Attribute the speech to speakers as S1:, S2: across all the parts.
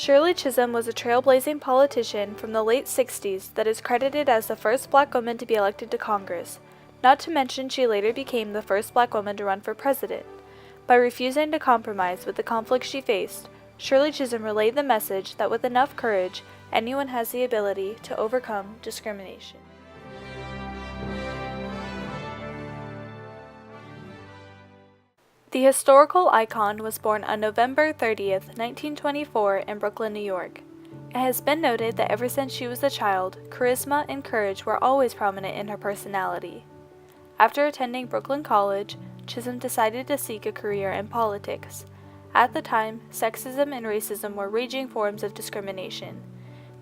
S1: Shirley Chisholm was a trailblazing politician from the late 60s that is credited as the first black woman to be elected to Congress. Not to mention she later became the first black woman to run for president. By refusing to compromise with the conflict she faced, Shirley Chisholm relayed the message that with enough courage, anyone has the ability to overcome discrimination. The historical icon was born on November 30th, 1924 in Brooklyn, New York. It has been noted that ever since she was a child, charisma and courage were always prominent in her personality. After attending Brooklyn College, Chisholm decided to seek a career in politics. At the time, sexism and racism were raging forms of discrimination.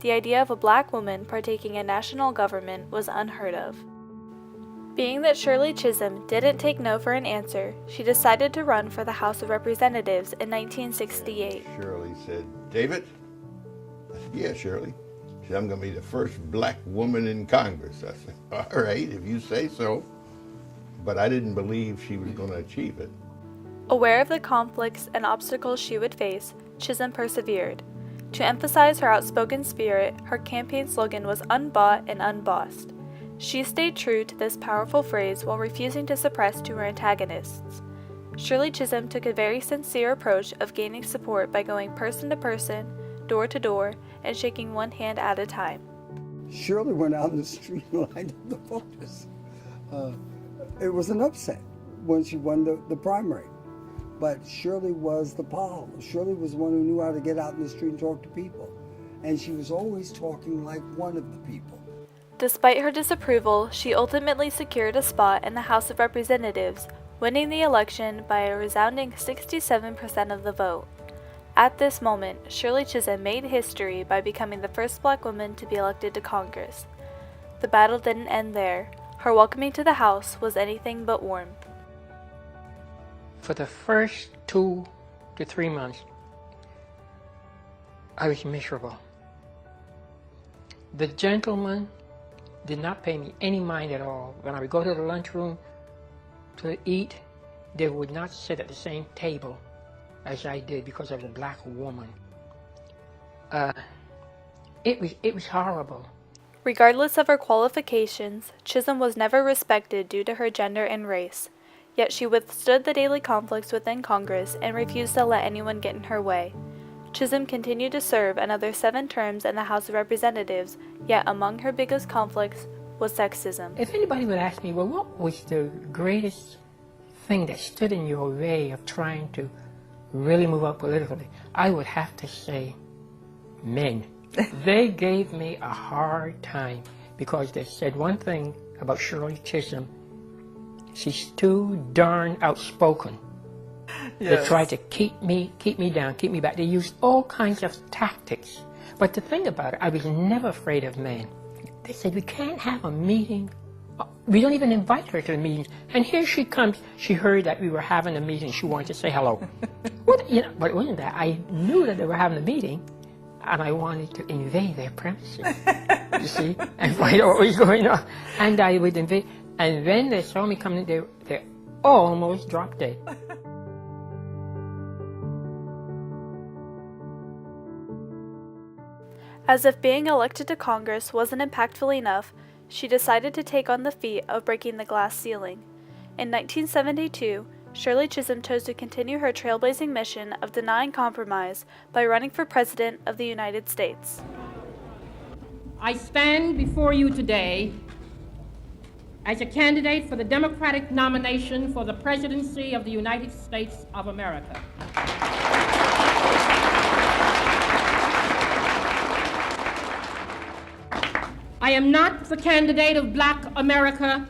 S1: The idea of a black woman partaking in national government was unheard of. Being that Shirley Chisholm didn't take no for an answer, she decided to run for the House of Representatives in 1968.
S2: Shirley said, "David?" I said, "Yeah, Shirley." She said, "I'm going to be the first black woman in Congress." I said, "All right, if you say so." But I didn't believe she was going to achieve it.
S1: Aware of the conflicts and obstacles she would face, Chisholm persevered. To emphasize her outspoken spirit, her campaign slogan was "Unbought and Unbossed." She stayed true to this powerful phrase while refusing to suppress to her antagonists. Shirley Chisholm took a very sincere approach of gaining support by going person to person, door to door, and shaking one hand at a time.
S3: Shirley went out in the street and lined up the voters. It was an upset when she won the primary. But Shirley was the power. Shirley was the one who knew how to get out in the street and talk to people. And she was always talking like one of the people.
S1: Despite her disapproval, she ultimately secured a spot in the House of Representatives, winning the election by a resounding 67% of the vote. At this moment, Shirley Chisholm made history by becoming the first black woman to be elected to Congress. The battle didn't end there. Her welcoming to the House was anything but warm.
S4: For the first 2 to 3 months, I was miserable. The gentlemen did not pay me any mind at all. When I would go to the lunchroom to eat, they would not sit at the same table as I did because I was a black woman. It was horrible.
S1: Regardless of her qualifications, Chisholm was never respected due to her gender and race. Yet she withstood the daily conflicts within Congress and refused to let anyone get in her way. Chisholm continued to serve another 7 terms in the House of Representatives, yet among her biggest conflicts was sexism.
S4: If anybody would ask me, well, what was the greatest thing that stood in your way of trying to really move up politically, I would have to say men. They gave me a hard time because they said one thing about Shirley Chisholm: she's too darn outspoken. Yes. They tried to keep me down, keep me back. They used all kinds of tactics. But the thing about it, I was never afraid of men. They said, we can't have a meeting. We don't even invite her to the meetings. And here she comes. She heard that we were having a meeting. She wanted to say hello. But it wasn't that. I knew that they were having a meeting, and I wanted to invade their premises. You see? And find out what was going on. And I would invade. And when they saw me coming, they almost dropped dead.
S1: As if being elected to Congress wasn't impactful enough, she decided to take on the feat of breaking the glass ceiling. In 1972, Shirley Chisholm chose to continue her trailblazing mission of denying compromise by running for President of the United States.
S5: I stand before you today as a candidate for the Democratic nomination for the presidency of the United States of America. I am not the candidate of Black America,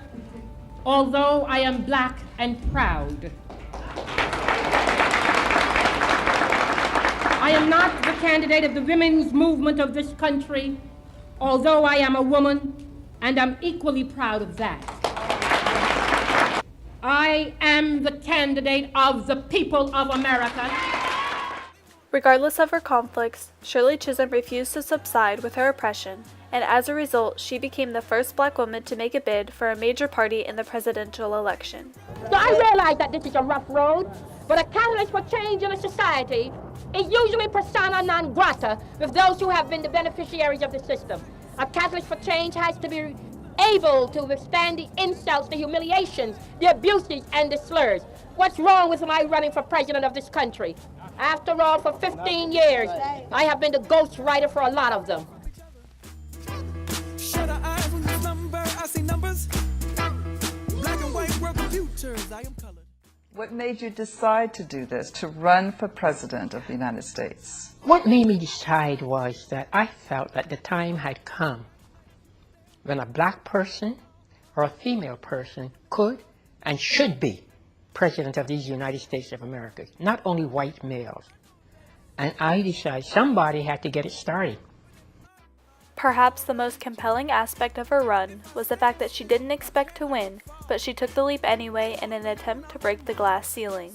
S5: although I am black and proud. I am not the candidate of the women's movement of this country, although I am a woman, and I'm equally proud of that. I am the candidate of the people of America.
S1: Regardless of her conflicts, Shirley Chisholm refused to subside with her oppression, and as a result, she became the first black woman to make a bid for a major party in the presidential election.
S5: So I realize that this is a rough road, but a catalyst for change in a society is usually persona non grata with those who have been the beneficiaries of the system. A catalyst for change has to be able to withstand the insults, the humiliations, the abuses, and the slurs. What's wrong with my running for president of this country? After all, for 15 years, I have been the ghostwriter for a lot of them.
S6: Shut our eyes on this number, I see numbers. Black and white world computers, I am colored.
S7: What made you decide to do this, to run for president of the United States?
S4: What made me decide was that I felt that the time had come when a black person or a female person could and should be president of these United States of America, not only white males. And I decided somebody had to get it started.
S1: Perhaps the most compelling aspect of her run was the fact that she didn't expect to win, but she took the leap anyway in an attempt to break the glass ceiling.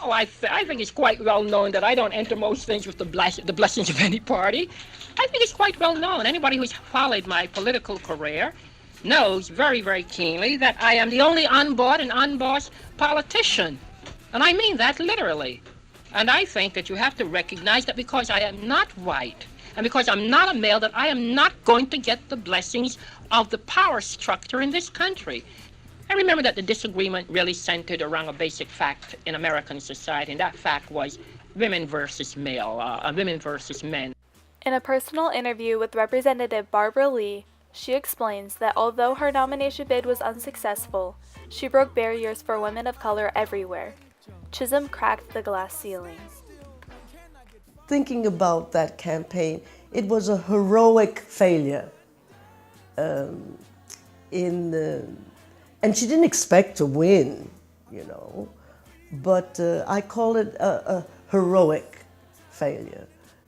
S4: Oh, I think it's quite well known that I don't enter most things with the blessings of any party. I think it's quite well known. Anybody who's followed my political career knows very, very keenly that I am the only unbought and unbossed politician. And I mean that literally. And I think that you have to recognize that because I am not white and because I'm not a male, that I am not going to get the blessings of the power structure in this country. I remember that the disagreement really centered around a basic fact in American society, and that fact was women versus women versus men.
S1: In a personal interview with Representative Barbara Lee, she explains that although her nomination bid was unsuccessful, she broke barriers for women of color everywhere. Chisholm cracked the glass ceiling.
S8: Thinking about that campaign, it was a heroic failure. And she didn't expect to win, you know, but I call it a heroic failure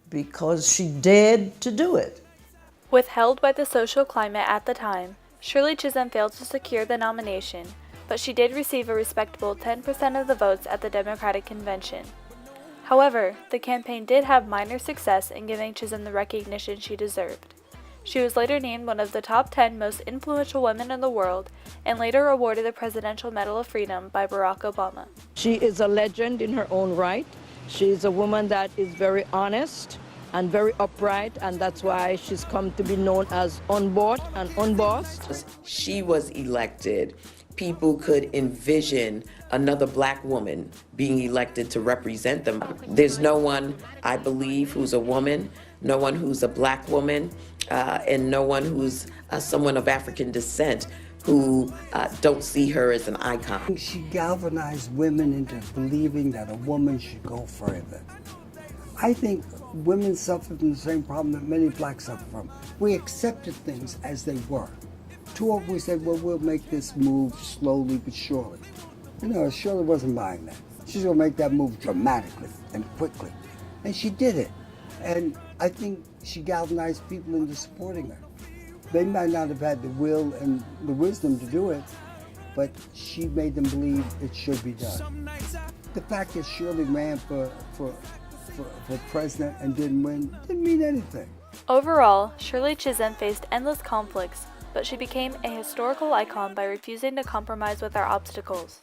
S8: because she dared to do it.
S1: Withheld by the social climate at the time, Shirley Chisholm failed to secure the nomination, but she did receive a respectable 10% of the votes at the Democratic Convention. However, the campaign did have minor success in giving Chisholm the recognition she deserved. She was later named one of the top 10 most influential women in the world and later awarded the Presidential Medal of Freedom by Barack Obama.
S9: She is a legend in her own right. She is a woman that is very honest and very upright, and that's why she's come to be known as unbought and unbossed.
S10: She was elected. People could envision another black woman being elected to represent them. There's no one, I believe, who's a woman, no one who's a black woman, and no one who's someone of African descent who don't see her as an icon.
S3: She galvanized women into believing that a woman should go further. I think women suffer from the same problem that many blacks suffer from. We accepted things as they were. Too often we said, well, we'll make this move slowly but surely. You know, Shirley wasn't buying that. She's going to make that move dramatically and quickly. And she did it. And I think she galvanized people into supporting her. They might not have had the will and the wisdom to do it, but she made them believe it should be done. The fact that Shirley ran for president and didn't win didn't mean anything.
S1: Overall, Shirley Chisholm faced endless conflicts, but she became a historical icon by refusing to compromise with our obstacles.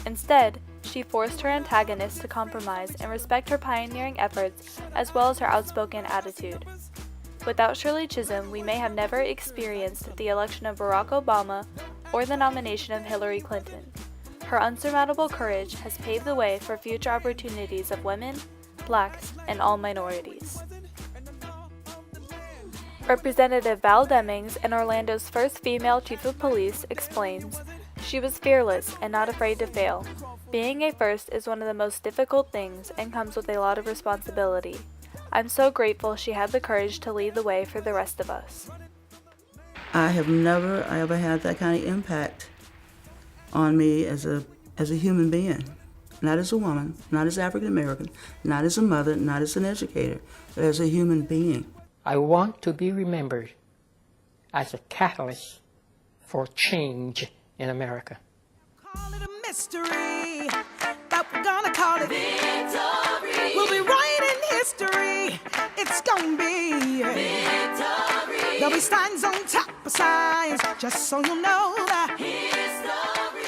S1: Instead, she forced her antagonists to compromise and respect her pioneering efforts as well as her outspoken attitude. Without Shirley Chisholm, we may have never experienced the election of Barack Obama or the nomination of Hillary Clinton. Her unsurmountable courage has paved the way for future opportunities of women, blacks, and all minorities. Representative Val Demings, and Orlando's first female chief of police, explains, "She was fearless and not afraid to fail. Being a first is one of the most difficult things and comes with a lot of responsibility. I'm so grateful she had the courage to lead the way for the rest of us."
S11: I have never ever had that kind of impact on me as a human being. Not as a woman, not as African American, not as a mother, not as an educator, but as a human being.
S4: I want to be remembered as a catalyst for change in America.
S6: Call it a mystery, but we're gonna call it victory. We'll be writing history. It's gonna be victory. There'll be signs on top of signs, just so you know that history.